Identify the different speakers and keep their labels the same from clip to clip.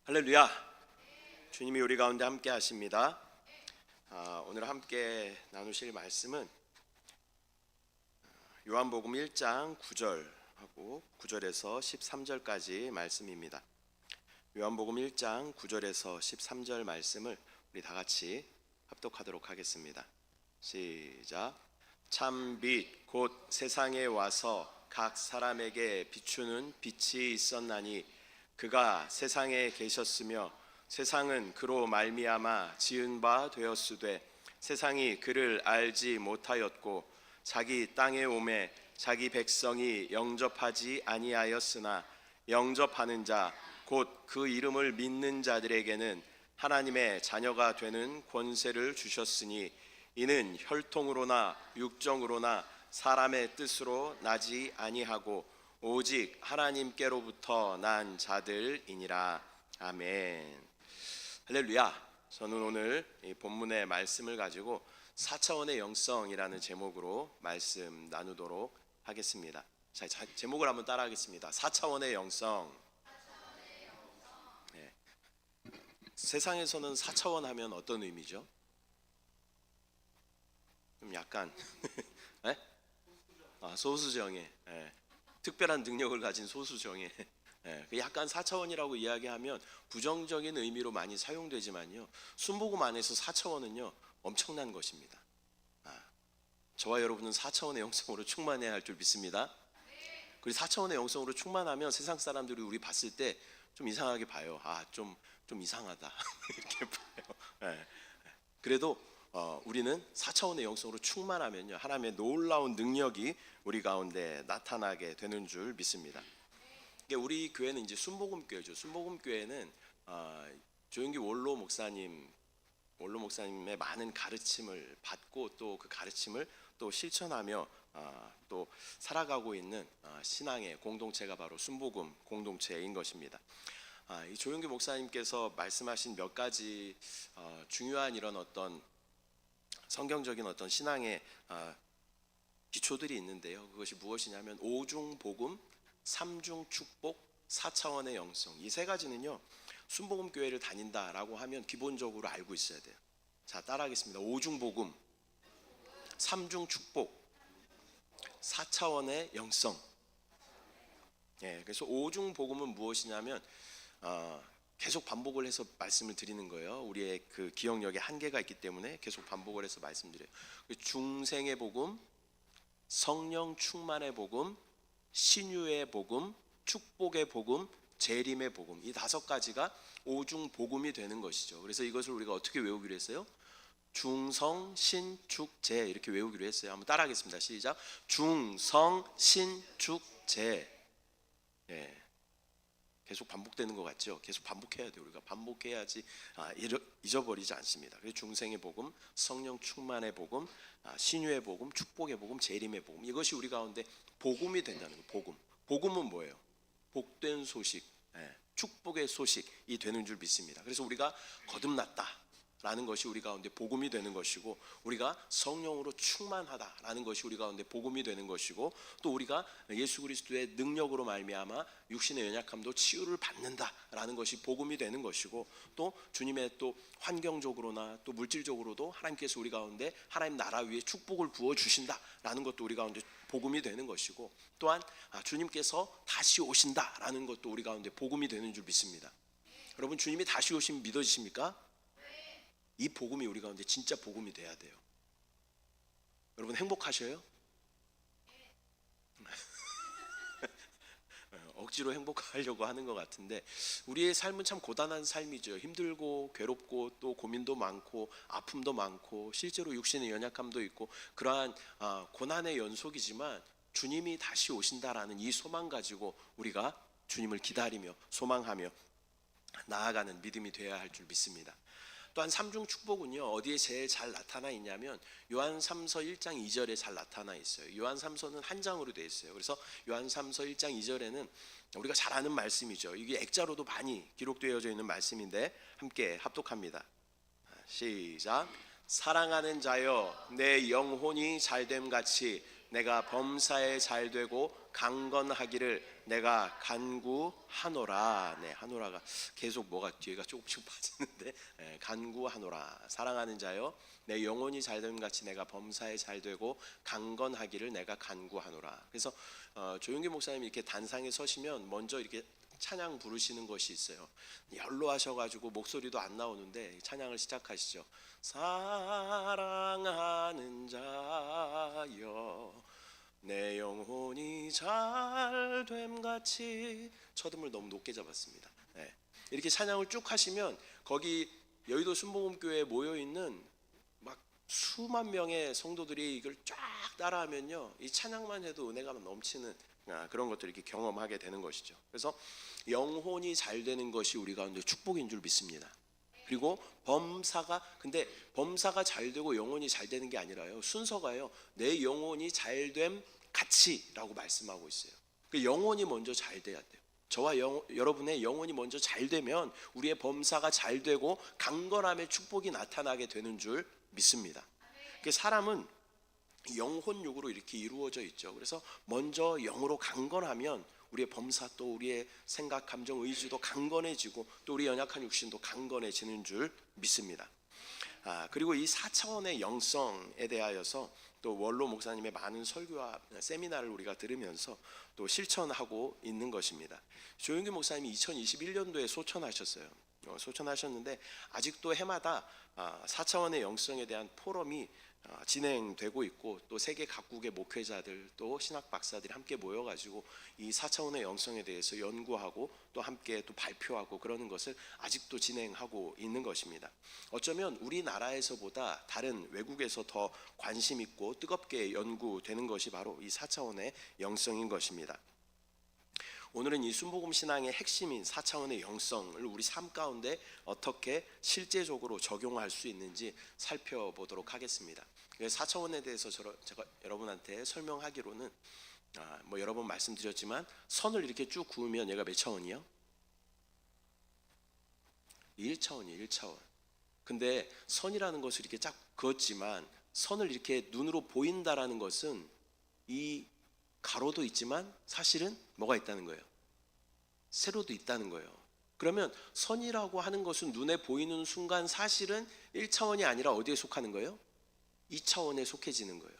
Speaker 1: 할렐루야. 주님이 우리 가운데 함께 하십니다. 오늘 함께 나누실 말씀은 요한복음 1장 9절하고 9절에서 13절까지 말씀입니다. 요한복음 1장 9절에서 13절 말씀을 우리 다 같이 합독하도록 하겠습니다. 시작. 참 빛 곧 세상에 와서 각 사람에게 비추는 빛이 있었나니 그가 세상에 계셨으며 세상은 그로 말미암아 지은 바 되었으되 세상이 그를 알지 못하였고 자기 땅에 오매 자기 백성이 영접하지 아니하였으나 영접하는 자 곧 그 이름을 믿는 자들에게는 하나님의 자녀가 되는 권세를 주셨으니 이는 혈통으로나 육정으로나 사람의 뜻으로 나지 아니하고 오직 하나님께로부터 난 자들이니라. 아멘. 할렐루야. 저는 오늘 이 본문의 말씀을 가지고 4차원의 영성이라는 제목으로 말씀 나누도록 하겠습니다. 자, 제목을 한번 따라하겠습니다. 4차원의 영성. 네. 세상에서는 4차원 하면 어떤 의미죠? 좀 약간 네? 소수정예. 네. 특별한 능력을 가진 소수정예. 약간 4차원이라고 이야기하면 부정적인 의미로 많이 사용되지만요, 순복음 안에서 4차원은요 엄청난 것입니다. 저와 여러분은 4차원의 영성으로 충만해야 할 줄 믿습니다. 그리고 4차원의 영성으로 충만하면 세상 사람들이 우리 봤을 때 좀 이상하게 봐요. 좀 이상하다 이렇게 봐요. 그래도 우리는 4차원의 영성으로 충만하면요, 하나님의 놀라운 능력이 우리 가운데 나타나게 되는 줄 믿습니다. 우리 교회는 이제 순복음교회죠. 순복음교회는 조영기 원로 목사님의 많은 가르침을 받고 또 그 가르침을 또 실천하며 또 살아가고 있는 신앙의 공동체가 바로 순복음 공동체인 것입니다. 이 조영기 목사님께서 말씀하신 몇 가지 중요한 이런 어떤 성경적인 어떤 신앙의 기초들이 있는데요. 그것이 무엇이냐면 오중복음, 삼중축복, 4차원의 영성. 이 세 가지는요, 순복음 교회를 다닌다라고 하면 기본적으로 알고 있어야 돼요. 자, 따라하겠습니다. 오중복음, 삼중축복, 4차원의 영성. 그래서 오중복음은 무엇이냐면 계속 반복을 해서 말씀을 드리는 거예요. 우리의 그 기억력에 한계가 있기 때문에 계속 반복을 해서 말씀드려요. 중생의 복음, 성령 충만의 복음, 신유의 복음, 축복의 복음, 재림의 복음, 이 5가지가 오중 복음이 되는 것이죠. 그래서 이것을 우리가 어떻게 외우기로 했어요? 중성, 신, 축, 재 이렇게 외우기로 했어요. 한번 따라하겠습니다. 시작. 중성, 신, 축, 재. 계속 반복되는 것 같죠? 계속 반복해야 돼요. 우리가 반복해야지 잊어버리지 않습니다. 그래서 중생의 복음, 성령 충만의 복음, 신유의 복음, 축복의 복음, 재림의 복음, 이것이 우리 가운데 복음이 된다는 거예요. 복음. 복음은 뭐예요? 복된 소식, 축복의 소식이 되는 줄 믿습니다. 그래서 우리가 거듭났다 라는 것이 우리 가운데 복음이 되는 것이고, 우리가 성령으로 충만하다라는 것이 우리 가운데 복음이 되는 것이고, 또 우리가 예수 그리스도의 능력으로 말미암아 육신의 연약함도 치유를 받는다라는 것이 복음이 되는 것이고, 또 주님의 또 환경적으로나 또 물질적으로도 하나님께서 우리 가운데 하나님 나라 위에 축복을 부어 주신다라는 것도 우리 가운데 복음이 되는 것이고, 또한 주님께서 다시 오신다라는 것도 우리 가운데 복음이 되는 줄 믿습니다. 여러분, 주님이 다시 오시면 믿어지십니까? 이 복음이 우리 가운데 진짜 복음이 돼야 돼요. 여러분 행복하셔요? 억지로 행복하려고 하는 것 같은데, 우리의 삶은 참 고단한 삶이죠. 힘들고 괴롭고 또 고민도 많고 아픔도 많고 실제로 육신의 연약함도 있고, 그러한 고난의 연속이지만 주님이 다시 오신다라는 이 소망 가지고 우리가 주님을 기다리며 소망하며 나아가는 믿음이 되어야 할 줄 믿습니다. 또한 삼중축복은요, 어디에 제일 잘 나타나 있냐면 요한 3서 1장 2절에 잘 나타나 있어요. 요한 3서는 한 장으로 되어 있어요. 그래서 요한 3서 1장 2절에는 우리가 잘 아는 말씀이죠. 이게 액자로도 많이 기록되어져 있는 말씀인데 함께 합독합니다. 시작. 사랑하는 자여, 내 영혼이 잘됨 같이 내가 범사에 잘되고 강건하기를 내가 간구하노라. 네, 하노라가 계속 뭐가 뒤에가 조금씩 빠지는데, 간구하노라. 사랑하는 자여, 내 영혼이 잘됨 같이 내가 범사에 잘되고 강건하기를 내가 간구하노라. 그래서 조용기 목사님이 이렇게 단상에 서시면 먼저 이렇게 찬양 부르시는 것이 있어요. 연로하셔가지고 목소리도 안 나오는데 찬양을 시작하시죠. 사랑하는 자여, 내 영혼이 잘됨 같이. 첫음을 너무 높게 잡았습니다. 네. 이렇게 찬양을 쭉 하시면 거기 여의도 순복음교회에 모여 있는 막 수만 명의 성도들이 이걸 쫙 따라하면요, 이 찬양만 해도 은혜가 넘치는 그런 것들을 이렇게 경험하게 되는 것이죠. 그래서 영혼이 잘 되는 것이 우리 가운데 축복인 줄 믿습니다. 그리고 근데 범사가 잘 되고 영혼이 잘 되는 게 아니라요, 순서가요, 내 영혼이 잘됨 같이라고 말씀하고 있어요. 그 영혼이 먼저 잘 돼야 돼요. 저와 여러분의 영혼이 먼저 잘 되면 우리의 범사가 잘 되고 강건함의 축복이 나타나게 되는 줄 믿습니다. 그 사람은 영혼육으로 이렇게 이루어져 있죠. 그래서 먼저 영으로 강건하면 우리의 범사, 또 우리의 생각, 감정, 의지도 강건해지고 또 우리 연약한 육신도 강건해지는 줄 믿습니다. 그리고 이 4차원의 영성에 대하여서 또 원로 목사님의 많은 설교와 세미나를 우리가 들으면서 또 실천하고 있는 것입니다. 조용기 목사님이 2021년도에 소천하셨는데 아직도 해마다 4차원의 영성에 대한 포럼이 진행되고 있고, 또 세계 각국의 목회자들, 또 신학 박사들이 함께 모여가지고 이 4차원의 영성에 대해서 연구하고 또 함께 또 발표하고 그러는 것을 아직도 진행하고 있는 것입니다. 어쩌면 우리나라에서보다 다른 외국에서 더 관심 있고 뜨겁게 연구되는 것이 바로 이 4차원의 영성인 것입니다. 오늘은 이 순복음 신앙의 핵심인 4차원의 영성을 우리 삶 가운데 어떻게 실제적으로 적용할 수 있는지 살펴보도록 하겠습니다. 4차원에 대해서 제가 여러분한테 설명하기로는 여러 번 말씀드렸지만, 선을 이렇게 쭉 그으면 얘가 몇 차원이요? 1차원이에요. 1차원. 근데 선이라는 것을 이렇게 쫙 그었지만, 선을 이렇게 눈으로 보인다라는 것은 이 가로도 있지만 사실은 뭐가 있다는 거예요? 세로도 있다는 거예요. 그러면 선이라고 하는 것은 눈에 보이는 순간 사실은 1차원이 아니라 어디에 속하는 거예요? 2차원에 속해지는 거예요.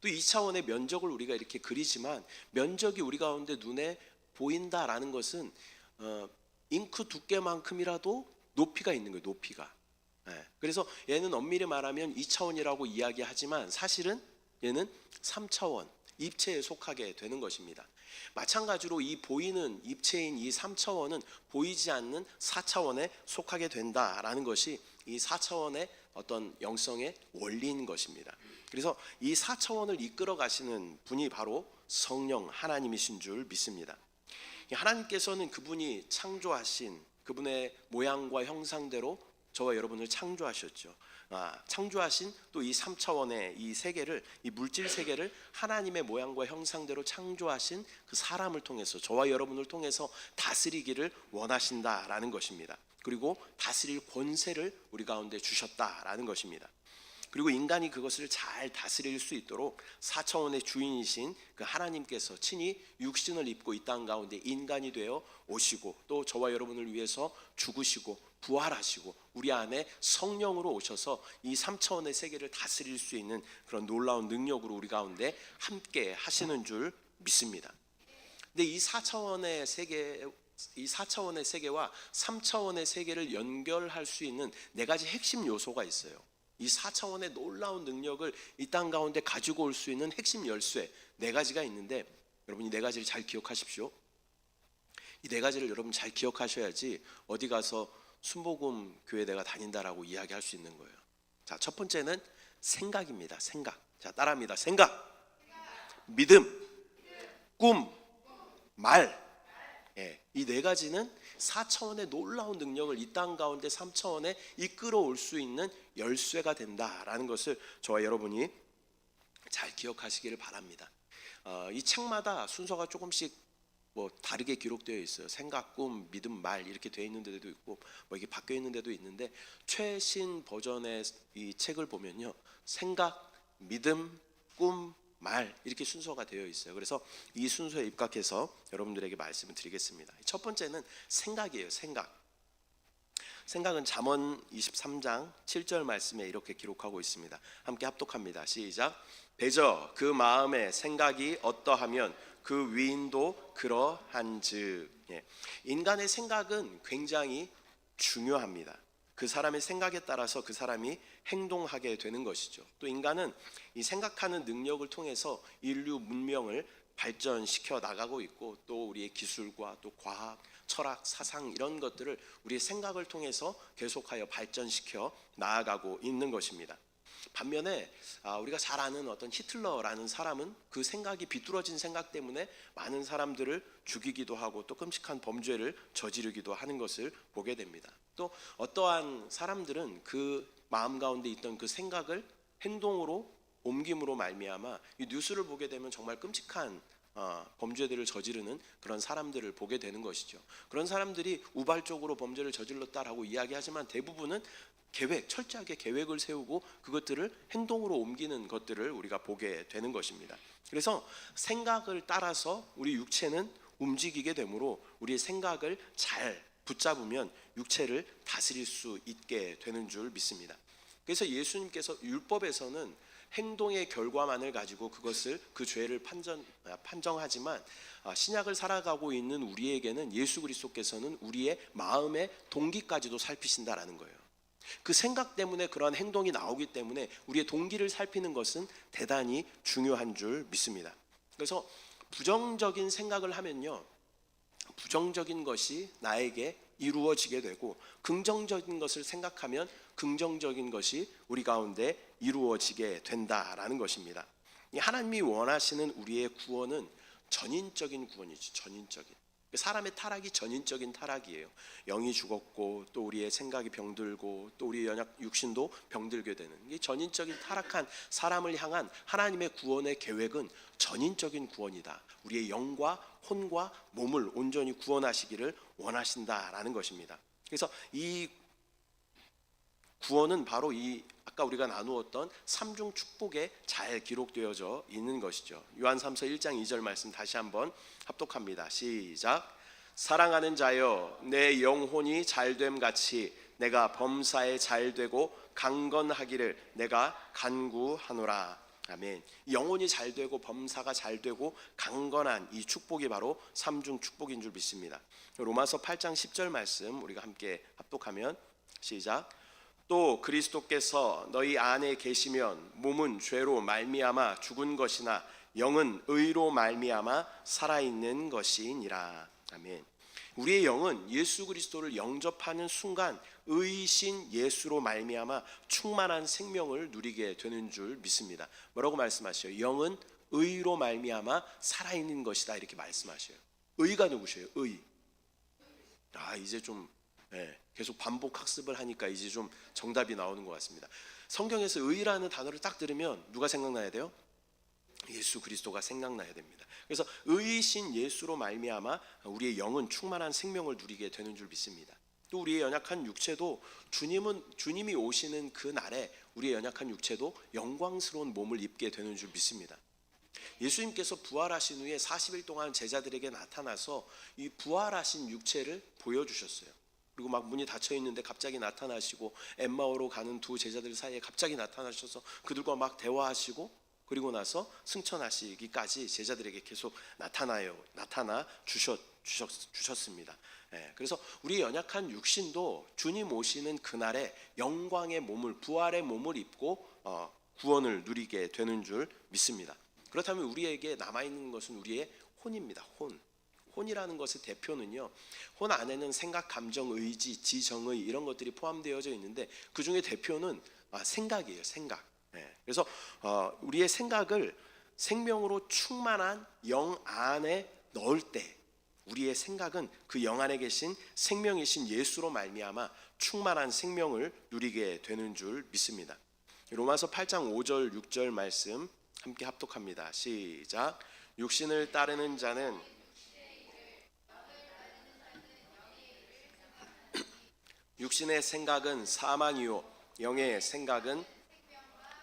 Speaker 1: 또 2차원의 면적을 우리가 이렇게 그리지만, 면적이 우리 가운데 눈에 보인다라는 것은 잉크 두께만큼이라도 높이가 있는 거예요. 높이가. 그래서 얘는 엄밀히 말하면 2차원이라고 이야기하지만 사실은 얘는 3차원 입체에 속하게 되는 것입니다. 마찬가지로 이 보이는 입체인 이 3차원은 보이지 않는 4차원에 속하게 된다라는 것이 이 4차원의 어떤 영성의 원리인 것입니다. 그래서 이 4차원을 이끌어 가시는 분이 바로 성령 하나님이신 줄 믿습니다. 하나님께서는 그분이 창조하신 그분의 모양과 형상대로 저와 여러분을 창조하셨죠. 창조하신 또 이 3차원의 이 세계를, 이 물질 세계를 하나님의 모양과 형상대로 창조하신 그 사람을 통해서, 저와 여러분을 통해서 다스리기를 원하신다라는 것입니다. 그리고 다스릴 권세를 우리 가운데 주셨다라는 것입니다. 그리고 인간이 그것을 잘 다스릴 수 있도록 4차원의 주인이신 그 하나님께서 친히 육신을 입고 이 땅 가운데 인간이 되어 오시고, 또 저와 여러분을 위해서 죽으시고 부활하시고 우리 안에 성령으로 오셔서 이 3차원의 세계를 다스릴 수 있는 그런 놀라운 능력으로 우리 가운데 함께 하시는 줄 믿습니다. 근데 이 4차원의 세계와 3차원의 세계를 연결할 수 있는 네 가지 핵심 요소가 있어요. 이 4차원의 놀라운 능력을 이 땅 가운데 가지고 올 수 있는 핵심 열쇠 네 가지가 있는데, 여러분 이 네 가지를 잘 기억하십시오. 이 네 가지를 여러분 잘 기억하셔야지 어디 가서 순복음 교회 내가 다닌다라고 이야기할 수 있는 거예요. 자, 첫 번째는 생각입니다. 생각. 자, 따라합니다. 생각, 믿음, 꿈, 말. 이 네 가지는 4차원의 놀라운 능력을 이 땅 가운데 3차원에 이끌어 올 수 있는 열쇠가 된다라는 것을 저와 여러분이 잘 기억하시기를 바랍니다. 이 책마다 순서가 조금씩 다르게 기록되어 있어요. 생각, 꿈, 믿음, 말 이렇게 되어 있는 데도 있고 이게 바뀌어 있는 데도 있는데, 최신 버전의 이 책을 보면요, 생각, 믿음, 꿈, 말 이렇게 순서가 되어 있어요. 그래서 이 순서에 입각해서 여러분들에게 말씀을 드리겠습니다. 첫 번째는 생각이에요. 생각은 잠언 23장 7절 말씀에 이렇게 기록하고 있습니다. 함께 합독합니다. 시작. 배저 그 마음의 생각이 어떠하면 그 위인도 그러한즉. 인간의 생각은 굉장히 중요합니다. 그 사람의 생각에 따라서 그 사람이 행동하게 되는 것이죠. 또 인간은 이 생각하는 능력을 통해서 인류 문명을 발전시켜 나가고 있고, 또 우리의 기술과 또 과학, 철학, 사상 이런 것들을 우리의 생각을 통해서 계속하여 발전시켜 나아가고 있는 것입니다. 반면에 우리가 잘 아는 어떤 히틀러라는 사람은 그 생각이 비뚤어진 생각 때문에 많은 사람들을 죽이기도 하고 또 끔찍한 범죄를 저지르기도 하는 것을 보게 됩니다. 또 어떠한 사람들은 그 마음 가운데 있던 그 생각을 행동으로 옮김으로 말미암아 이 뉴스를 보게 되면 정말 끔찍한 범죄들을 저지르는 그런 사람들을 보게 되는 것이죠. 그런 사람들이 우발적으로 범죄를 저질렀다라고 이야기하지만 대부분은 철저하게 계획을 세우고 그것들을 행동으로 옮기는 것들을 우리가 보게 되는 것입니다. 그래서 생각을 따라서 우리 육체는 움직이게 되므로 우리의 생각을 잘 붙잡으면 육체를 다스릴 수 있게 되는 줄 믿습니다. 그래서 예수님께서 율법에서는 행동의 결과만을 가지고 그 죄를 판정하지만 신약을 살아가고 있는 우리에게는 예수 그리스도께서는 우리의 마음의 동기까지도 살피신다라는 거예요. 그 생각 때문에 그러한 행동이 나오기 때문에 우리의 동기를 살피는 것은 대단히 중요한 줄 믿습니다. 그래서 부정적인 생각을 하면요, 부정적인 것이 나에게 이루어지게 되고, 긍정적인 것을 생각하면 긍정적인 것이 우리 가운데 이루어지게 된다라는 것입니다. 하나님이 원하시는 우리의 구원은 전인적인 구원이죠. 전인적인. 사람의 타락이 전인적인 타락이에요. 영이 죽었고 또 우리의 생각이 병들고 또 우리의 연약 육신도 병들게 되는 이 전인적인 타락한 사람을 향한 하나님의 구원의 계획은 전인적인 구원이다. 우리의 영과 혼과 몸을 온전히 구원하시기를 원하신다라는 것입니다. 그래서 이 구원은 바로 이 아까 우리가 나누었던 삼중 축복에 잘 기록되어져 있는 것이죠. 요한삼서 1장 2절 말씀 다시 한번 합독합니다. 시작. 사랑하는 자여, 내 영혼이 잘됨 같이 내가 범사에 잘되고 강건하기를 내가 간구하노라. 아멘. 영혼이 잘되고 범사가 잘되고 강건한 이 축복이 바로 삼중 축복인 줄 믿습니다. 로마서 8장 10절 말씀 우리가 함께 합독하면 시작. 또 그리스도께서 너희 안에 계시면 몸은 죄로 말미암아 죽은 것이나 영은 의로 말미암아 살아있는 것이니라. 아멘. 우리의 영은 예수 그리스도를 영접하는 순간 의이신 예수로 말미암아 충만한 생명을 누리게 되는 줄 믿습니다. 뭐라고 말씀하셔요? 영은 의로 말미암아 살아있는 것이다 이렇게 말씀하셔요. 의가 누구셔요? 의. 이제 좀 계속 반복 학습을 하니까 이제 좀 정답이 나오는 것 같습니다. 성경에서 의라는 단어를 딱 들으면 누가 생각나야 돼요? 예수 그리스도가 생각나야 됩니다. 그래서 의이신 예수로 말미암아 우리의 영은 충만한 생명을 누리게 되는 줄 믿습니다. 또 우리의 연약한 육체도 주님이 오시는 그 날에 우리의 연약한 육체도 영광스러운 몸을 입게 되는 줄 믿습니다. 예수님께서 부활하신 후에 40일 동안 제자들에게 나타나서 이 부활하신 육체를 보여주셨어요. 그리고 막 문이 닫혀 있는데 갑자기 나타나시고 엠마오로 가는 두 제자들 사이에 갑자기 나타나셔서 그들과 막 대화하시고 그리고 나서 승천하시기까지 제자들에게 계속 나타나 주셨습니다. 그래서 우리 연약한 육신도 주님 오시는 그날에 영광의 몸을 부활의 몸을 입고 구원을 누리게 되는 줄 믿습니다. 그렇다면 우리에게 남아있는 것은 우리의 혼입니다. 혼이라는 것의 대표는요, 혼 안에는 생각, 감정, 의지, 지정의 이런 것들이 포함되어져 있는데 그 중에 대표는 생각이에요. 생각. 그래서 우리의 생각을 생명으로 충만한 영 안에 넣을 때 우리의 생각은 그 영 안에 계신 생명이신 예수로 말미암아 충만한 생명을 누리게 되는 줄 믿습니다. 로마서 8장 5절 6절 말씀 함께 합독합니다. 시작. 육신을 따르는 자는 육신의 생각은 사망이요 영의 생각은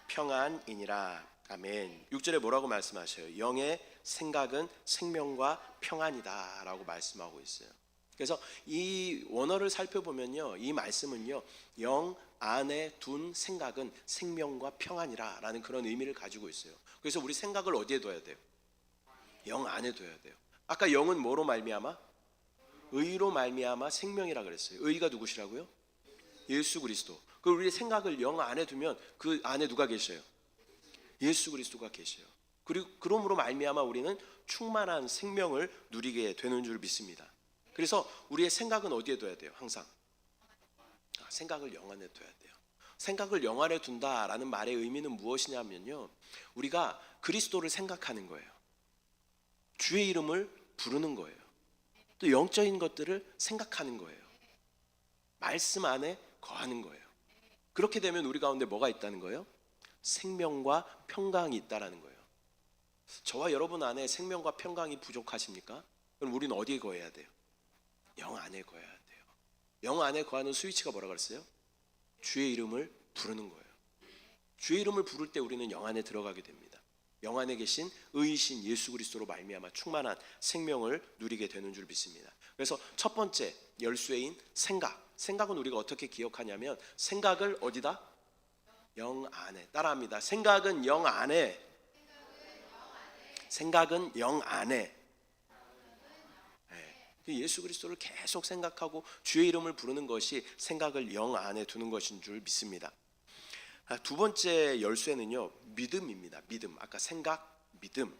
Speaker 1: 평안이니라. 아멘. 6절에 뭐라고 말씀하셔요? 영의 생각은 생명과 평안이다 라고 말씀하고 있어요. 그래서 이 원어를 살펴보면요, 이 말씀은요, 영 안에 둔 생각은 생명과 평안이라 라는 그런 의미를 가지고 있어요. 그래서 우리 생각을 어디에 둬야 돼요? 영 안에 둬야 돼요. 아까 영은 뭐로 말미암아? 의로 말미암아 생명이라 그랬어요. 의가 누구시라고요? 예수 그리스도. 그 우리의 생각을 영 안에 두면 그 안에 누가 계셔요? 예수 그리스도가 계셔요. 그리고 그러므로 말미암아 우리는 충만한 생명을 누리게 되는 줄 믿습니다. 그래서 우리의 생각은 어디에 둬야 돼요? 항상 생각을 영 안에 둬야 돼요. 생각을 영 안에 둔다라는 말의 의미는 무엇이냐면요, 우리가 그리스도를 생각하는 거예요. 주의 이름을 부르는 거예요. 또 영적인 것들을 생각하는 거예요. 말씀 안에 거하는 거예요. 그렇게 되면 우리 가운데 뭐가 있다는 거예요? 생명과 평강이 있다라는 거예요. 저와 여러분 안에 생명과 평강이 부족하십니까? 그럼 우리는 어디에 거해야 돼요? 영 안에 거해야 돼요. 영 안에 거하는 스위치가 뭐라고 그랬어요? 주의 이름을 부르는 거예요. 주의 이름을 부를 때 우리는 영 안에 들어가게 됩니다. 영 안에 계신 의이신 예수 그리스도로 말미암아 충만한 생명을 누리게 되는 줄 믿습니다. 그래서 첫 번째 열쇠인 생각. 생각은 우리가 어떻게 기억하냐면, 생각을 어디다? 영 안에. 따라합니다. 생각은 영 안에. 생각은 영 안에. 예수 그리스도를 계속 생각하고 주의 이름을 부르는 것이 생각을 영 안에 두는 것인 줄 믿습니다. 두 번째 열쇠는요, 믿음입니다. 믿음. 아까 생각, 믿음.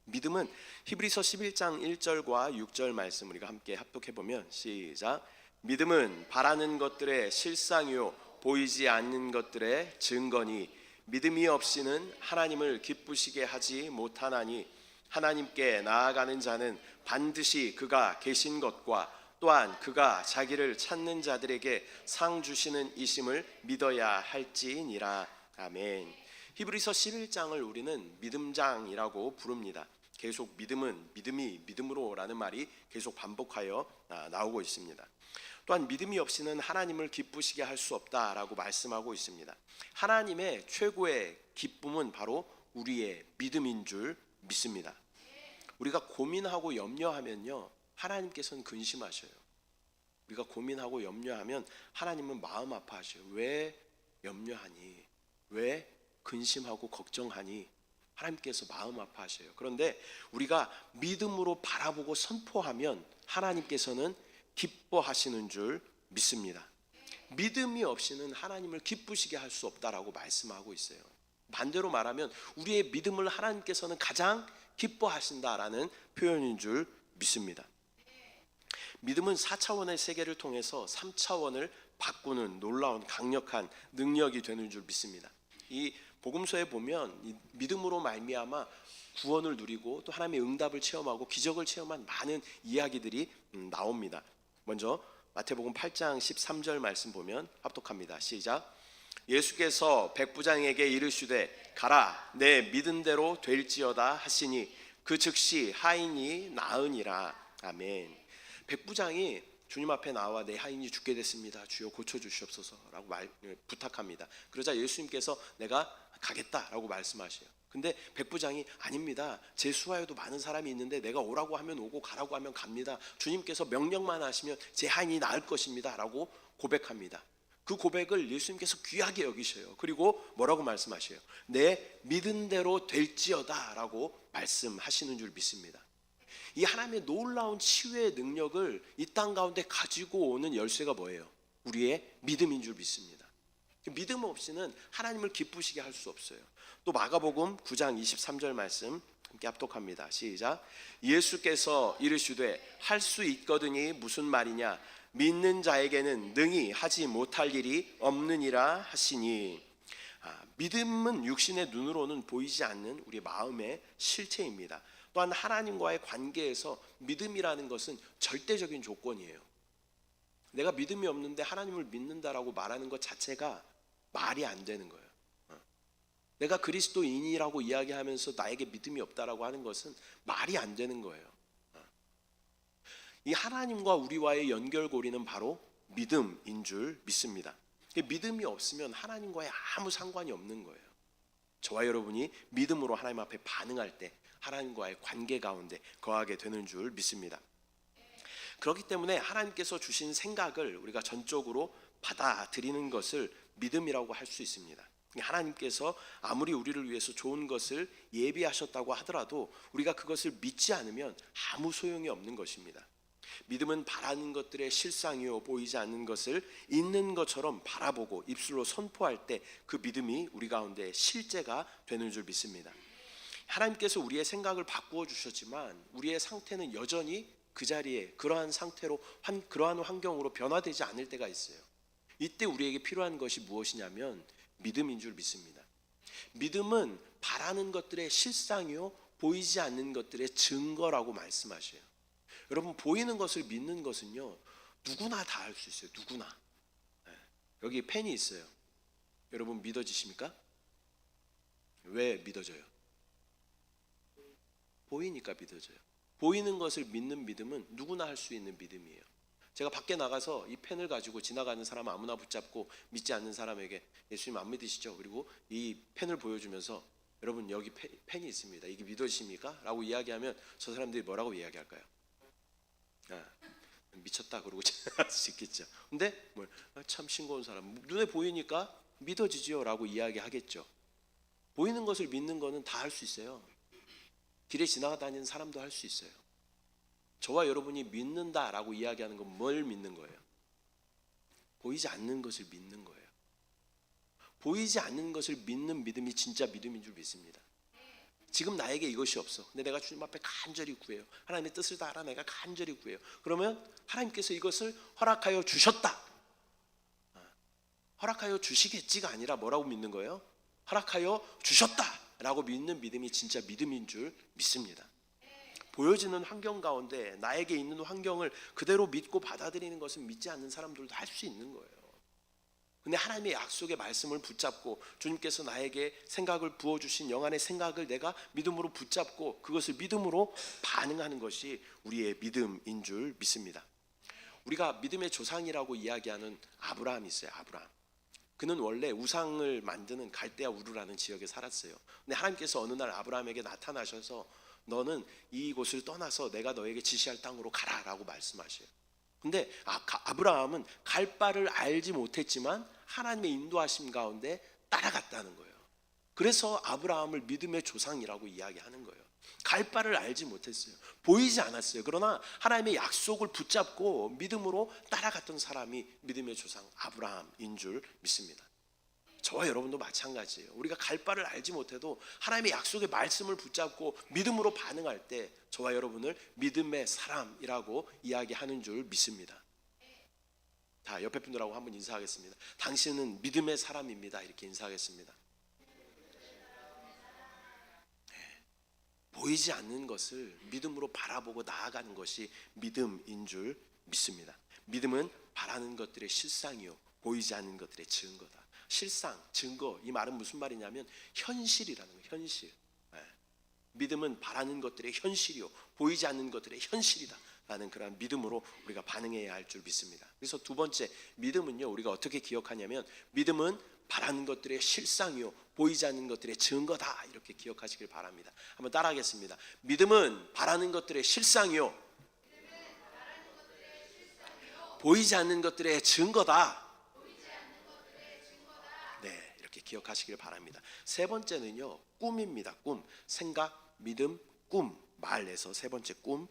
Speaker 1: 믿음은 히브리서 11장 1절과 6절 말씀 우리가 함께 합독해 보면, 시작. 믿음은 바라는 것들의 실상이요 보이지 않는 것들의 증거니, 믿음이 없이는 하나님을 기쁘시게 하지 못하나니, 하나님께 나아가는 자는 반드시 그가 계신 것과 또한 그가 자기를 찾는 자들에게 상 주시는 이심을 믿어야 할지니라. 아멘. 히브리서 11장을 우리는 믿음장이라고 부릅니다. 계속 믿음은 믿음이 믿음으로라는 말이 계속 반복하여 나오고 있습니다. 또한 믿음이 없이는 하나님을 기쁘시게 할 수 없다라고 말씀하고 있습니다. 하나님의 최고의 기쁨은 바로 우리의 믿음인 줄 믿습니다. 우리가 고민하고 염려하면요, 하나님께서는 근심하셔요. 우리가 고민하고 염려하면 하나님은 마음 아파하셔요. 왜 염려하니? 왜 근심하고 걱정하니? 하나님께서 마음 아파하셔요. 그런데 우리가 믿음으로 바라보고 선포하면 하나님께서는 기뻐하시는 줄 믿습니다. 믿음이 없이는 하나님을 기쁘시게 할 수 없다라고 말씀하고 있어요. 반대로 말하면 우리의 믿음을 하나님께서는 가장 기뻐하신다라는 표현인 줄 믿습니다. 믿음은 4차원의 세계를 통해서 3차원을 바꾸는 놀라운 강력한 능력이 되는 줄 믿습니다. 이 복음서에 보면 이 믿음으로 말미암아 구원을 누리고 또 하나님의 응답을 체험하고 기적을 체험한 많은 이야기들이 나옵니다. 먼저 마태복음 8장 13절 말씀 보면 합독합니다. 시작. 예수께서 백부장에게 이르시되 가라, 내 믿은 대로 될지어다 하시니 그 즉시 하인이 나으니라. 아멘. 백부장이 주님 앞에 나와 내 하인이 죽게 됐습니다, 주여 고쳐주시옵소서라고 부탁합니다. 그러자 예수님께서 내가 가겠다라고 말씀하셔요. 근데 백부장이 아닙니다, 제 수하에도 많은 사람이 있는데 내가 오라고 하면 오고 가라고 하면 갑니다. 주님께서 명령만 하시면 제 하인이 나을 것입니다 라고 고백합니다. 그 고백을 예수님께서 귀하게 여기셔요. 그리고 뭐라고 말씀하셔요? 내 믿은 대로 될지어다 라고 말씀하시는 줄 믿습니다. 이 하나님의 놀라운 치유의 능력을 이 땅 가운데 가지고 오는 열쇠가 뭐예요? 우리의 믿음인 줄 믿습니다. 믿음 없이는 하나님을 기쁘시게 할 수 없어요. 또 마가복음 9장 23절 말씀 함께 합독합니다. 시작. 예수께서 이르시되 할 수 있거든이 무슨 말이냐, 믿는 자에게는 능히 하지 못할 일이 없느니라 하시니. 믿음은 육신의 눈으로는 보이지 않는 우리 마음의 실체입니다. 또한 하나님과의 관계에서 믿음이라는 것은 절대적인 조건이에요. 내가 믿음이 없는데 하나님을 믿는다라고 말하는 것 자체가 말이 안 되는 거예요. 내가 그리스도인이라고 이야기하면서 나에게 믿음이 없다라고 하는 것은 말이 안 되는 거예요. 이 하나님과 우리와의 연결고리는 바로 믿음인 줄 믿습니다. 믿음이 없으면 하나님과의 아무 상관이 없는 거예요. 저와 여러분이 믿음으로 하나님 앞에 반응할 때 하나님과의 관계 가운데 거하게 되는 줄 믿습니다. 그렇기 때문에 하나님께서 주신 생각을 우리가 전적으로 받아들이는 것을 믿음이라고 할 수 있습니다. 하나님께서 아무리 우리를 위해서 좋은 것을 예비하셨다고 하더라도 우리가 그것을 믿지 않으면 아무 소용이 없는 것입니다. 믿음은 바라는 것들의 실상이요 보이지 않는 것을 있는 것처럼 바라보고 입술로 선포할 때 그 믿음이 우리 가운데 실제가 되는 줄 믿습니다. 하나님께서 우리의 생각을 바꾸어 주셨지만 우리의 상태는 여전히 그 자리에 그러한 상태로 그러한 환경으로 변화되지 않을 때가 있어요. 이때 우리에게 필요한 것이 무엇이냐면 믿음인 줄 믿습니다. 믿음은 바라는 것들의 실상이요 보이지 않는 것들의 증거라고 말씀하셔요. 여러분, 보이는 것을 믿는 것은요 누구나 다 할 수 있어요. 누구나. 여기 펜이 있어요. 여러분 믿어지십니까? 왜 믿어져요? 보이니까 믿어져요. 보이는 것을 믿는 믿음은 누구나 할 수 있는 믿음이에요. 제가 밖에 나가서 이 펜을 가지고 지나가는 사람 아무나 붙잡고 믿지 않는 사람에게 예수님 안 믿으시죠? 그리고 이 펜을 보여주면서 여러분 여기 펜이 있습니다. 이게 믿으십니까? 라고 이야기하면 저 사람들이 뭐라고 이야기할까요? 미쳤다 그러고 지나갈 수 있겠죠. 근데 참 싱거운 사람, 눈에 보이니까 믿어지지요 라고 이야기하겠죠. 보이는 것을 믿는 거는 다 할 수 있어요. 길에 지나다니는 사람도 할 수 있어요. 저와 여러분이 믿는다라고 이야기하는 건 뭘 믿는 거예요? 보이지 않는 것을 믿는 거예요. 보이지 않는 것을 믿는 믿음이 진짜 믿음인 줄 믿습니다. 지금 나에게 이것이 없어. 근데 내가 주님 앞에 간절히 구해요. 하나님의 뜻을 다 알아 내가 간절히 구해요. 그러면 하나님께서 이것을 허락하여 주셨다. 허락하여 주시겠지가 아니라 뭐라고 믿는 거예요? 허락하여 주셨다라고 믿는 믿음이 진짜 믿음인 줄 믿습니다. 보여지는 환경 가운데 나에게 있는 환경을 그대로 믿고 받아들이는 것은 믿지 않는 사람들도 할 수 있는 거예요. 근데 하나님의 약속의 말씀을 붙잡고 주님께서 나에게 생각을 부어주신 영안의 생각을 내가 믿음으로 붙잡고 그것을 믿음으로 반응하는 것이 우리의 믿음인 줄 믿습니다. 우리가 믿음의 조상이라고 이야기하는 아브라함이 있어요. 아브라함. 그는 원래 우상을 만드는 갈대아 우르라는 지역에 살았어요. 근데 하나님께서 어느 날 아브라함에게 나타나셔서 너는 이곳을 떠나서 내가 너에게 지시할 땅으로 가라라고 말씀하셔요. 근데 아브라함은 갈 바를 알지 못했지만 하나님의 인도하심 가운데 따라갔다는 거예요. 그래서 아브라함을 믿음의 조상이라고 이야기하는 거예요. 갈 바를 알지 못했어요. 보이지 않았어요. 그러나 하나님의 약속을 붙잡고 믿음으로 따라갔던 사람이 믿음의 조상 아브라함인 줄 믿습니다. 저와 여러분도 마찬가지예요. 우리가 갈 바를 알지 못해도 하나님의 약속의 말씀을 붙잡고 믿음으로 반응할 때 저와 여러분을 믿음의 사람이라고 이야기하는 줄 믿습니다. 다 옆에 분들하고 한번 인사하겠습니다. 당신은 믿음의 사람입니다. 이렇게 인사하겠습니다. 보이지 않는 것을 믿음으로 바라보고 나아가는 것이 믿음인 줄 믿습니다. 믿음은 바라는 것들의 실상이요 보이지 않는 것들의 증거다. 실상, 증거, 이 말은 무슨 말이냐면 현실이라는 거예요. 현실. 믿음은 바라는 것들의 현실이요 보이지 않는 것들의 현실이다 라는 그런 믿음으로 우리가 반응해야 할 줄 믿습니다. 그래서 두 번째, 믿음은요 우리가 어떻게 기억하냐면 믿음은 바라는 것들의 실상이요 보이지 않는 것들의 증거다, 이렇게 기억하시길 바랍니다. 한번 따라하겠습니다. 믿음은 바라는 것들의 실상이요 보이지 않는 것들의 증거다. 네, 이렇게 기억하시길 바랍니다. 세 번째는요 꿈입니다. 꿈, 생각, 믿음, 꿈, 말에서 세 번째 꿈.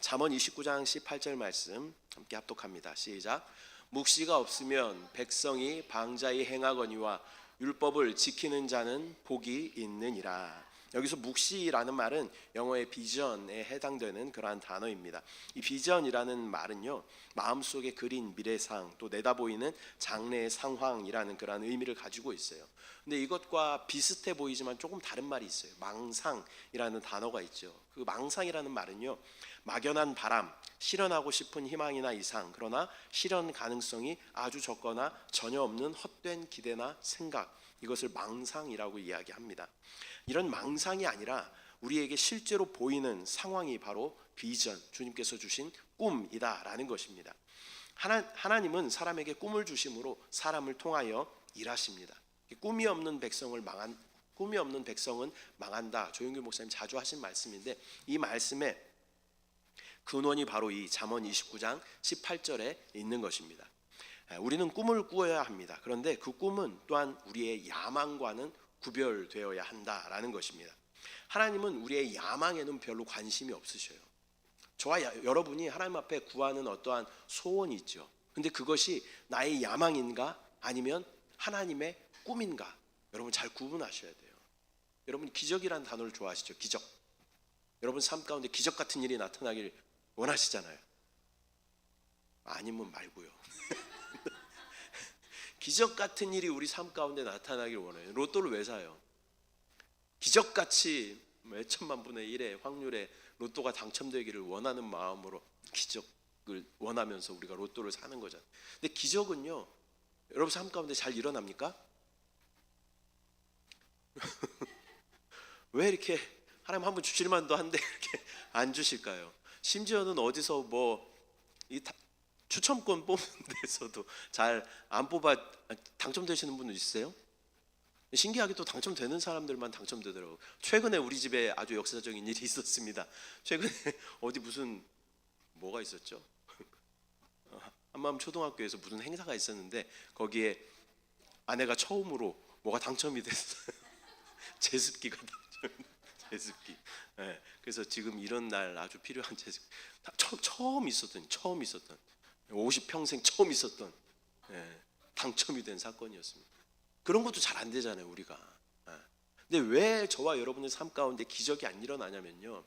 Speaker 1: 잠언 29장 18절 말씀 함께 합독합니다. 시작. 묵시가 없으면 백성이 방자히 행하거니와 율법을 지키는 자는 복이 있느니라. 여기서 묵시라는 말은 영어의 비전에 해당되는 그러한 단어입니다. 이 비전이라는 말은요 마음속에 그린 미래상 또 내다보이는 장래의 상황이라는 그러한 의미를 가지고 있어요. 근데 이것과 비슷해 보이지만 조금 다른 말이 있어요. 망상이라는 단어가 있죠. 그 망상이라는 말은요 막연한 바람, 실현하고 싶은 희망이나 이상, 그러나 실현 가능성이 아주 적거나 전혀 없는 헛된 기대나 생각, 이것을 망상이라고 이야기합니다. 이런 망상이 아니라 우리에게 실제로 보이는 상황이 바로 비전, 주님께서 주신 꿈이다라는 것입니다. 하나님은 사람에게 꿈을 주심으로 사람을 통하여 일하십니다. 꿈이 없는 백성을 꿈이 없는 백성은 망한다. 조용길 목사님 자주 하신 말씀인데 이 말씀에 근원이 바로 이 잠언 29장 18절에 있는 것입니다. 우리는 꿈을 꾸어야 합니다. 그런데 그 꿈은 또한 우리의 야망과는 구별되어야 한다라는 것입니다. 하나님은 우리의 야망에는 별로 관심이 없으셔요. 저와 여러분이 하나님 앞에 구하는 어떠한 소원이 있죠. 근데 그것이 나의 야망인가 아니면 하나님의 꿈인가, 여러분 잘 구분하셔야 돼요. 여러분 기적이라는 단어를 좋아하시죠? 기적. 여러분 삶 가운데 기적 같은 일이 나타나길 원하시잖아요. 아니면 말고요. 기적 같은 일이 우리 삶 가운데 나타나길 원해요. 로또를 왜 사요? 기적같이 몇 천만 분의 1의 확률에 로또가 당첨되기를 원하는 마음으로 기적을 원하면서 우리가 로또를 사는 거잖아요. 근데 기적은요, 여러분 삶 가운데 잘 일어납니까? 왜 이렇게 하나님 한번 주실 만도 한데 이렇게 안 주실까요? 심지어는 어디서 이 추첨권 뽑는 데서도 잘 안 뽑아 당첨되시는 분들 있으세요? 신기하게 또 당첨되는 사람들만 당첨되더라고요. 최근에 우리 집에 아주 역사적인 일이 있었습니다. 최근에 어디 무슨 뭐가 있었죠? 한마음 초등학교에서 무슨 행사가 있었는데 거기에 아내가 처음으로 뭐가 당첨이 됐어요. 제습기가 제습기. 네, 그래서 지금 이런 날 아주 필요한 제습기. 처음 있었던 50평생 처음 있었던 당첨이 된 사건이었습니다. 그런 것도 잘 안 되잖아요, 우리가. 근데 왜 저와 여러분의 삶 가운데 기적이 안 일어나냐면요,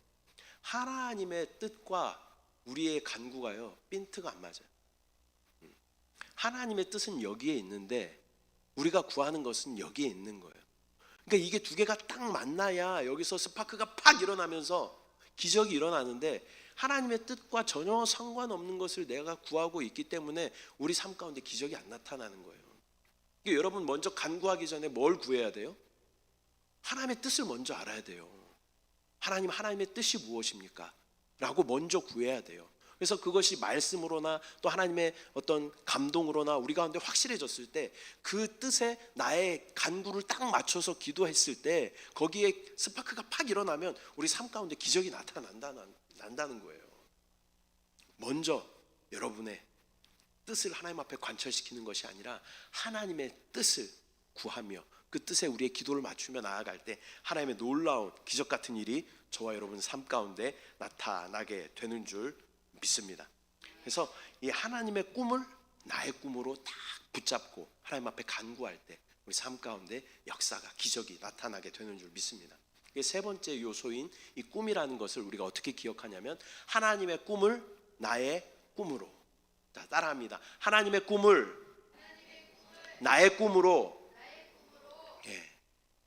Speaker 1: 하나님의 뜻과 우리의 간구가요 핀트가 안 맞아요. 하나님의 뜻은 여기에 있는데 우리가 구하는 것은 여기에 있는 거예요. 그러니까 이게 두 개가 딱 만나야 여기서 스파크가 팍 일어나면서 기적이 일어나는데, 하나님의 뜻과 전혀 상관없는 것을 내가 구하고 있기 때문에 우리 삶 가운데 기적이 안 나타나는 거예요. 그러니까 여러분 먼저 간구하기 전에 뭘 구해야 돼요? 하나님의 뜻을 먼저 알아야 돼요. 하나님의 뜻이 무엇입니까? 라고 먼저 구해야 돼요. 그래서 그것이 말씀으로나 또 하나님의 어떤 감동으로나 우리 가운데 확실해졌을 때, 그 뜻에 나의 간구를 딱 맞춰서 기도했을 때 거기에 스파크가 팍 일어나면 우리 삶 가운데 기적이 나타난다는 거예요. 먼저 여러분의 뜻을 하나님 앞에 관철시키는 것이 아니라 하나님의 뜻을 구하며 그 뜻에 우리의 기도를 맞추며 나아갈 때 하나님의 놀라운 기적 같은 일이 저와 여러분 삶 가운데 나타나게 되는 줄 믿습니다. 그래서 이 하나님의 꿈을 나의 꿈으로 딱 붙잡고 하나님 앞에 간구할 때 우리 삶 가운데 역사가, 기적이 나타나게 되는 줄 믿습니다. 세 번째 요소인 이 꿈이라는 것을 우리가 어떻게 기억하냐면, 하나님의 꿈을 나의 꿈으로. 자, 따라합니다. 하나님의 꿈을 나의 꿈으로.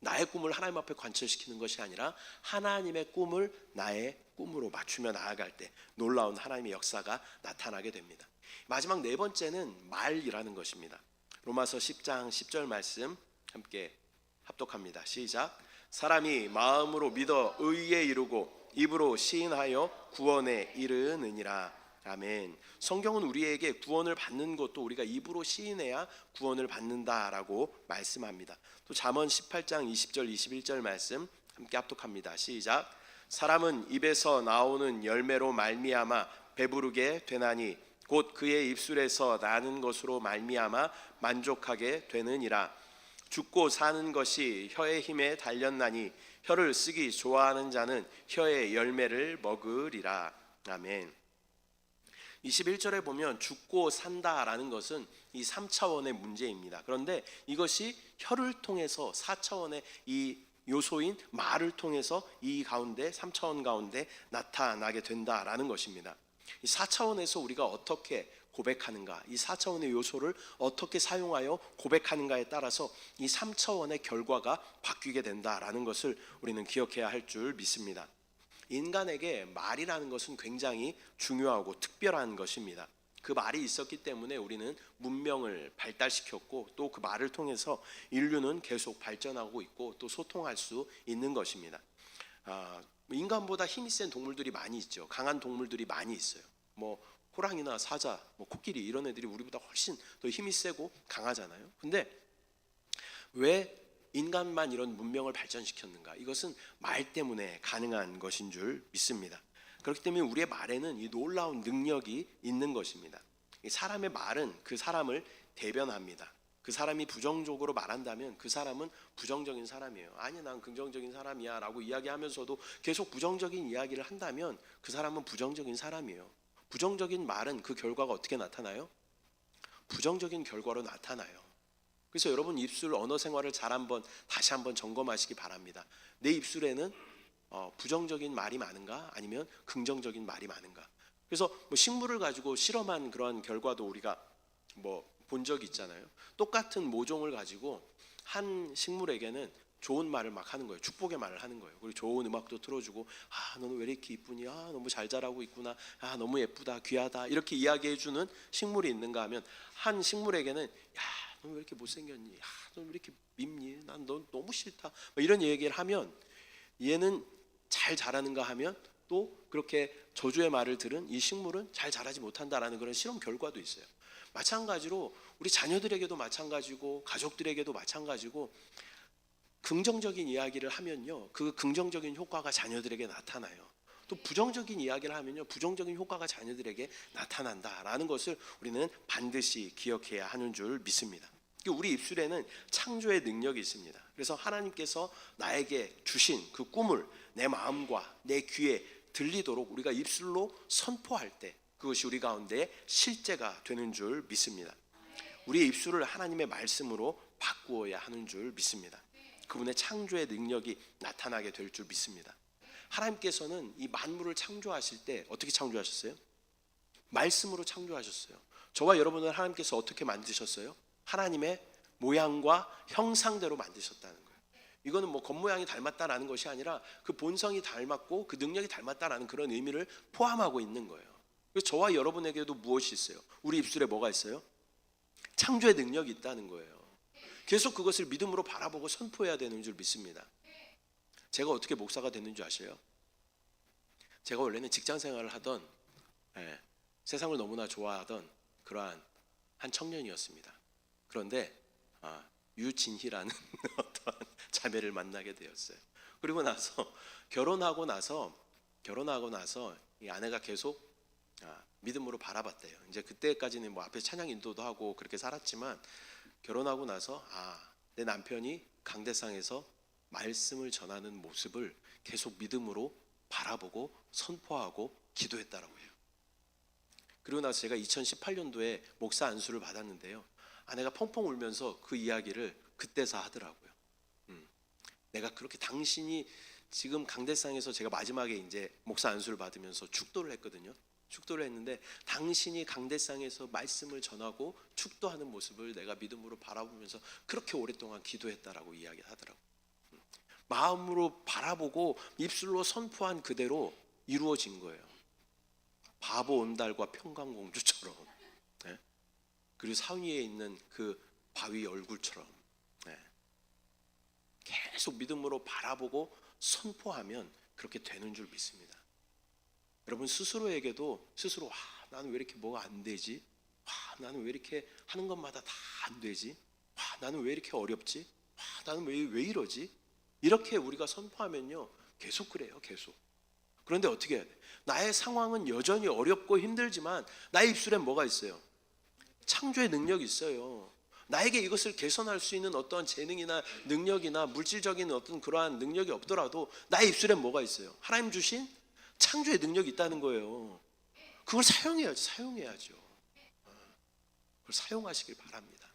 Speaker 1: 나의 꿈을 하나님 앞에 관철시키는 것이 아니라 하나님의 꿈을 나의 꿈으로 맞추며 나아갈 때 놀라운 하나님의 역사가 나타나게 됩니다. 마지막 네 번째는 말이라는 것입니다. 로마서 10장 10절 말씀 함께 합독합니다. 시작. 사람이 마음으로 믿어 의에 이르고 입으로 시인하여 구원에 이르느니라. 아멘. 성경은 우리에게 구원을 받는 것도 우리가 입으로 시인해야 구원을 받는다라고 말씀합니다. 또 잠언 18장 20절 21절 말씀 함께 합독합니다. 시작. 사람은 입에서 나오는 열매로 말미암아 배부르게 되나니 곧 그의 입술에서 나는 것으로 말미암아 만족하게 되느니라. 죽고 사는 것이 혀의 힘에 달렸나니 혀를 쓰기 좋아하는 자는 혀의 열매를 먹으리라. 아멘. 21절에 보면 죽고 산다라는 것은 이 3차원의 문제입니다. 그런데 이것이 혀를 통해서 4차원의 이 요소인 말을 통해서 이 가운데 3차원 가운데 나타나게 된다라는 것입니다. 이 4차원에서 우리가 어떻게 고백하는가, 이 4차원의 요소를 어떻게 사용하여 고백하는가에 따라서 이 3차원의 결과가 바뀌게 된다라는 것을 우리는 기억해야 할 줄 믿습니다. 인간에게 말이라는 것은 굉장히 중요하고 특별한 것입니다. 그 말이 있었기 때문에 우리는 문명을 발달시켰고 또 그 말을 통해서 인류는 계속 발전하고 있고 또 소통할 수 있는 것입니다. 인간보다 힘이 센 동물들이 많이 있죠. 강한 동물들이 많이 있어요. 호랑이나 사자, 코끼리 이런 애들이 우리보다 훨씬 더 힘이 세고 강하잖아요. 근데 왜 인간만 이런 문명을 발전시켰는가? 이것은 말 때문에 가능한 것인 줄 믿습니다. 그렇기 때문에 우리의 말에는 이 놀라운 능력이 있는 것입니다. 이 사람의 말은 그 사람을 대변합니다. 그 사람이 부정적으로 말한다면 그 사람은 부정적인 사람이에요. 아니, 난 긍정적인 사람이야 라고 이야기하면서도 계속 부정적인 이야기를 한다면 그 사람은 부정적인 사람이에요. 부정적인 말은 그 결과가 어떻게 나타나요? 부정적인 결과로 나타나요. 그래서 여러분 입술 언어 생활을 다시 한번 점검하시기 바랍니다. 내 입술에는 부정적인 말이 많은가 아니면 긍정적인 말이 많은가. 그래서 식물을 가지고 실험한 그런 결과도 우리가 본 적이 있잖아요. 똑같은 모종을 가지고 한 식물에게는 좋은 말을 막 하는 거예요. 축복의 말을 하는 거예요. 그리고 좋은 음악도 틀어주고, 너는 왜 이렇게 이쁘니? 너무 잘 자라고 있구나. 너무 예쁘다, 귀하다. 이렇게 이야기해주는 식물이 있는가 하면 한 식물에게는 넌 왜 이렇게 못생겼니? 넌 왜 이렇게 밉니? 난 너 너무 싫다. 이런 얘기를 하면 얘는 잘 자라는가 하면 또 그렇게 저주의 말을 들은 이 식물은 잘 자라지 못한다라는 그런 실험 결과도 있어요. 마찬가지로 우리 자녀들에게도 마찬가지고 가족들에게도 마찬가지고 긍정적인 이야기를 하면요, 그 긍정적인 효과가 자녀들에게 나타나요. 또 부정적인 이야기를 하면요, 부정적인 효과가 자녀들에게 나타난다라는 것을 우리는 반드시 기억해야 하는 줄 믿습니다. 우리 입술에는 창조의 능력이 있습니다. 그래서 하나님께서 나에게 주신 그 꿈을 내 마음과 내 귀에 들리도록 우리가 입술로 선포할 때 그것이 우리 가운데 실제가 되는 줄 믿습니다. 우리의 입술을 하나님의 말씀으로 바꾸어야 하는 줄 믿습니다. 그분의 창조의 능력이 나타나게 될 줄 믿습니다. 하나님께서는 이 만물을 창조하실 때 어떻게 창조하셨어요? 말씀으로 창조하셨어요. 저와 여러분을 하나님께서 어떻게 만드셨어요? 하나님의 모양과 형상대로 만드셨다는 거예요. 이거는 겉모양이 닮았다라는 것이 아니라 그 본성이 닮았고 그 능력이 닮았다라는 그런 의미를 포함하고 있는 거예요. 그래서 저와 여러분에게도 무엇이 있어요? 우리 입술에 뭐가 있어요? 창조의 능력이 있다는 거예요. 계속 그것을 믿음으로 바라보고 선포해야 되는 줄 믿습니다. 제가 어떻게 목사가 됐는 줄 아세요? 제가 원래는 직장 생활을 하던 세상을 너무나 좋아하던 그러한 한 청년이었습니다. 그런데 유진희라는 어떤 자매를 만나게 되었어요. 그리고 나서 결혼하고 나서 이 아내가 계속 믿음으로 바라봤대요. 이제 그때까지는 앞에서 찬양 인도도 하고 그렇게 살았지만 결혼하고 나서 내 남편이 강대상에서 말씀을 전하는 모습을 계속 믿음으로 바라보고 선포하고 기도했다라고 해요. 그리고 나서 제가 2018년도에 목사 안수를 받았는데요. 아내가 펑펑 울면서 그 이야기를 그때서 하더라고요. 내가 그렇게 당신이 지금 강대상에서 제가 마지막에 이제 목사 안수를 받으면서 축도를 했거든요. 축도를 했는데 당신이 강대상에서 말씀을 전하고 축도하는 모습을 내가 믿음으로 바라보면서 그렇게 오랫동안 기도했다라고 이야기하더라고요. 마음으로 바라보고 입술로 선포한 그대로 이루어진 거예요. 바보 온달과 평강공주처럼, 그리고 산 위에 있는 그 바위 얼굴처럼 계속 믿음으로 바라보고 선포하면 그렇게 되는 줄 믿습니다. 여러분 스스로에게도 스스로 나는 왜 이렇게 뭐가 안 되지? 나는 왜 이렇게 하는 것마다 다 안 되지? 나는 왜 이렇게 어렵지? 나는 왜 이러지? 이렇게 우리가 선포하면요 계속 그래요. 계속. 그런데 어떻게 해야 돼? 나의 상황은 여전히 어렵고 힘들지만 나의 입술엔 뭐가 있어요? 창조의 능력이 있어요. 나에게 이것을 개선할 수 있는 어떤 재능이나 능력이나 물질적인 어떤 그러한 능력이 없더라도 나의 입술엔 뭐가 있어요? 하나님 주신 창조의 능력이 있다는 거예요. 그걸 사용해야죠. 그걸 사용하시길 바랍니다.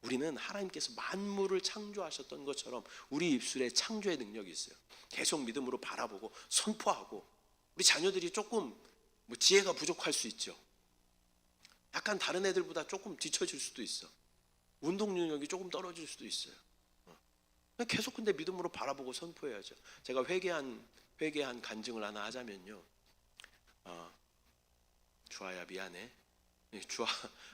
Speaker 1: 우리는 하나님께서 만물을 창조하셨던 것처럼 우리 입술에 창조의 능력이 있어요. 계속 믿음으로 바라보고 선포하고, 우리 자녀들이 조금 지혜가 부족할 수 있죠. 약간 다른 애들보다 조금 뒤처질 수도 있어. 운동 능력이 조금 떨어질 수도 있어요. 계속 근데 믿음으로 바라보고 선포해야죠. 제가 회개한 간증을 하나 하자면요. 주아야 미안해.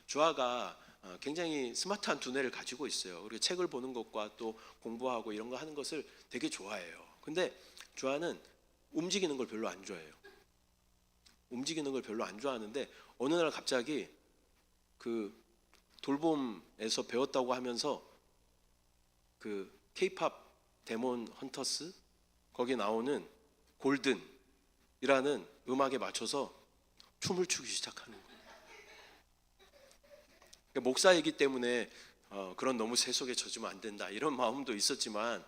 Speaker 1: 주아가 굉장히 스마트한 두뇌를 가지고 있어요. 그리고 책을 보는 것과 또 공부하고 이런 거 하는 것을 되게 좋아해요. 근데 주아는 움직이는 걸 별로 안 좋아해요. 움직이는 걸 별로 안 좋아하는데 어느 날 갑자기 그 돌봄에서 배웠다고 하면서 그 K-팝 데몬 헌터스 거기 나오는 골든이라는 음악에 맞춰서 춤을 추기 시작하는 거예요. 그러니까 목사이기 때문에 그런 너무 세속에 젖으면 안 된다 이런 마음도 있었지만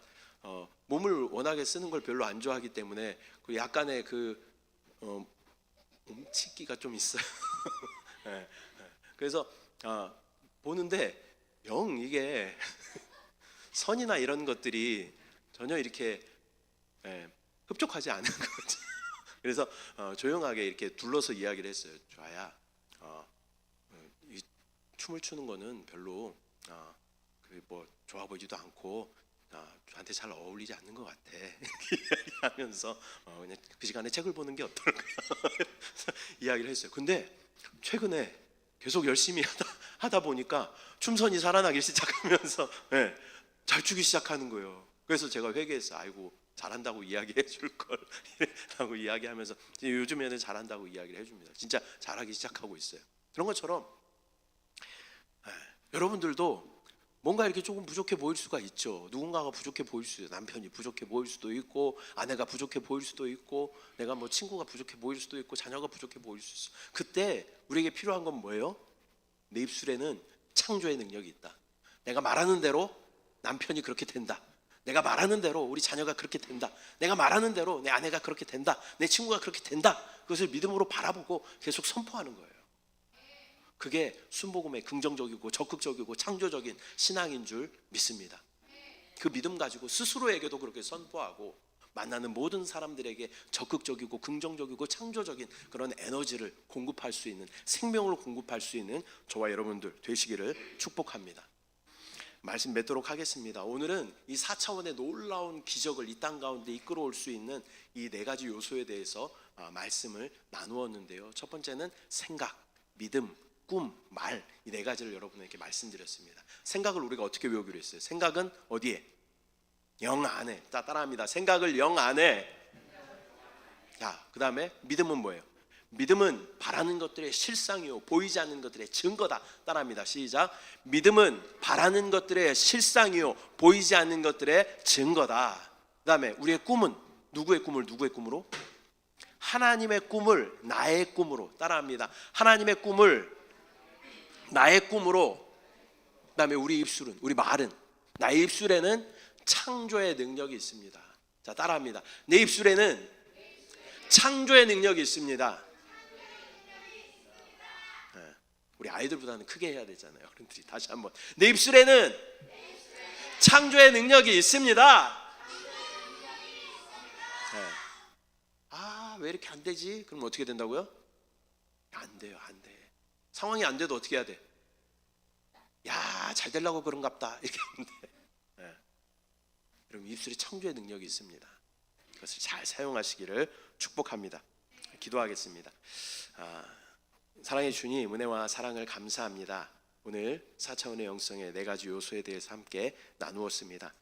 Speaker 1: 몸을 워낙에 쓰는 걸 별로 안 좋아하기 때문에 그 약간의 움츠기가 좀 있어요. 네. 그래서 보는데 영 이게 선이나 이런 것들이 전혀 이렇게 흡족하지 않은 거죠. 그래서 조용하게 이렇게 둘러서 이야기를 했어요. 조아야, 이 춤을 추는 거는 별로 뭐 좋아 보이지도 않고 저한테 잘 어울리지 않는 것 같아. 하면서 그냥 그 시간에 책을 보는 게 어떨까 이야기를 했어요. 근데 최근에 계속 열심히 하다 보니까 춤선이 살아나기 시작하면서 잘 추기 시작하는 거예요. 그래서 제가 회개해서 아이고 잘한다고 이야기해 줄 걸 라고 이야기하면서 요즘에는 잘한다고 이야기를 해줍니다. 진짜 잘하기 시작하고 있어요. 그런 것처럼 여러분들도 뭔가 이렇게 조금 부족해 보일 수가 있죠. 누군가가 부족해 보일 수 있어요. 남편이 부족해 보일 수도 있고 아내가 부족해 보일 수도 있고 내가 뭐 친구가 부족해 보일 수도 있고 자녀가 부족해 보일 수 있어. 그때 우리에게 필요한 건 뭐예요? 내 입술에는 창조의 능력이 있다. 내가 말하는 대로 남편이 그렇게 된다. 내가 말하는 대로 우리 자녀가 그렇게 된다. 내가 말하는 대로 내 아내가 그렇게 된다. 내 친구가 그렇게 된다. 그것을 믿음으로 바라보고 계속 선포하는 거예요. 그게 순복음의 긍정적이고 적극적이고 창조적인 신앙인 줄 믿습니다. 그 믿음 가지고 스스로에게도 그렇게 선포하고 만나는 모든 사람들에게 적극적이고 긍정적이고 창조적인 그런 에너지를 공급할 수 있는, 생명을 공급할 수 있는 저와 여러분들 되시기를 축복합니다. 말씀 맺도록 하겠습니다. 오늘은 이 4차원의 놀라운 기적을 이 땅 가운데 이끌어올 수 있는 이 네 가지 요소에 대해서 말씀을 나누었는데요. 첫 번째는 생각, 믿음, 꿈, 말, 이 네 가지를 여러분에게 말씀드렸습니다. 생각을 우리가 어떻게 외우기로 했어요? 생각은 어디에? 영 안에. 따라합니다. 생각을 영 안에. 그 다음에 믿음은 뭐예요? 믿음은 바라는 것들의 실상이요 보이지 않는 것들의 증거다. 따라합니다. 시작. 믿음은 바라는 것들의 실상이요 보이지 않는 것들의 증거다. 그 다음에 우리의 꿈은 누구의 꿈을 누구의 꿈으로? 하나님의 꿈을 나의 꿈으로. 따라합니다. 하나님의 꿈을 나의 꿈으로. 그 다음에 우리 입술은, 우리 말은, 나의 입술에는 창조의 능력이 있습니다. 자, 따라합니다. 내 입술에는 창조의 능력이 있습니다. 우리 아이들보다는 크게 해야 되잖아요. 어른들이 다시 한번. 내 입술에는 창조의 능력이 있습니다. 왜 이렇게 안 되지? 그럼 어떻게 된다고요? 안 돼요, 안 돼. 상황이 안 돼도 어떻게 해야 돼? 잘 되려고 그런갑다. 이렇게 하면 돼. 여러분 입술에 창조의 능력이 있습니다. 그것을 잘 사용하시기를 축복합니다. 기도하겠습니다. 사랑의 주님, 은혜와 사랑을 감사합니다. 오늘 4차원의 영성의 네 가지 요소에 대해서 함께 나누었습니다.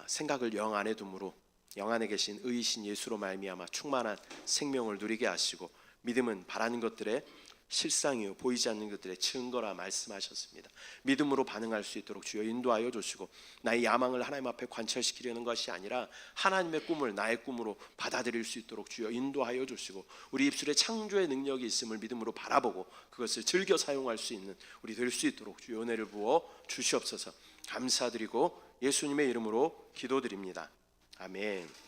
Speaker 1: 생각을 영 안에 둠으로 영 안에 계신 의이신 예수로 말미암아 충만한 생명을 누리게 하시고, 믿음은 바라는 것들의 실상이요 보이지 않는 것들의 증거라 말씀하셨습니다. 믿음으로 반응할 수 있도록 주여 인도하여 주시고, 나의 야망을 하나님 앞에 관철시키려는 것이 아니라 하나님의 꿈을 나의 꿈으로 받아들일 수 있도록 주여 인도하여 주시고, 우리 입술에 창조의 능력이 있음을 믿음으로 바라보고 그것을 즐겨 사용할 수 있는 우리 될 수 있도록 주여 은혜를 부어 주시옵소서. 감사드리고 예수님의 이름으로 기도드립니다. 아멘.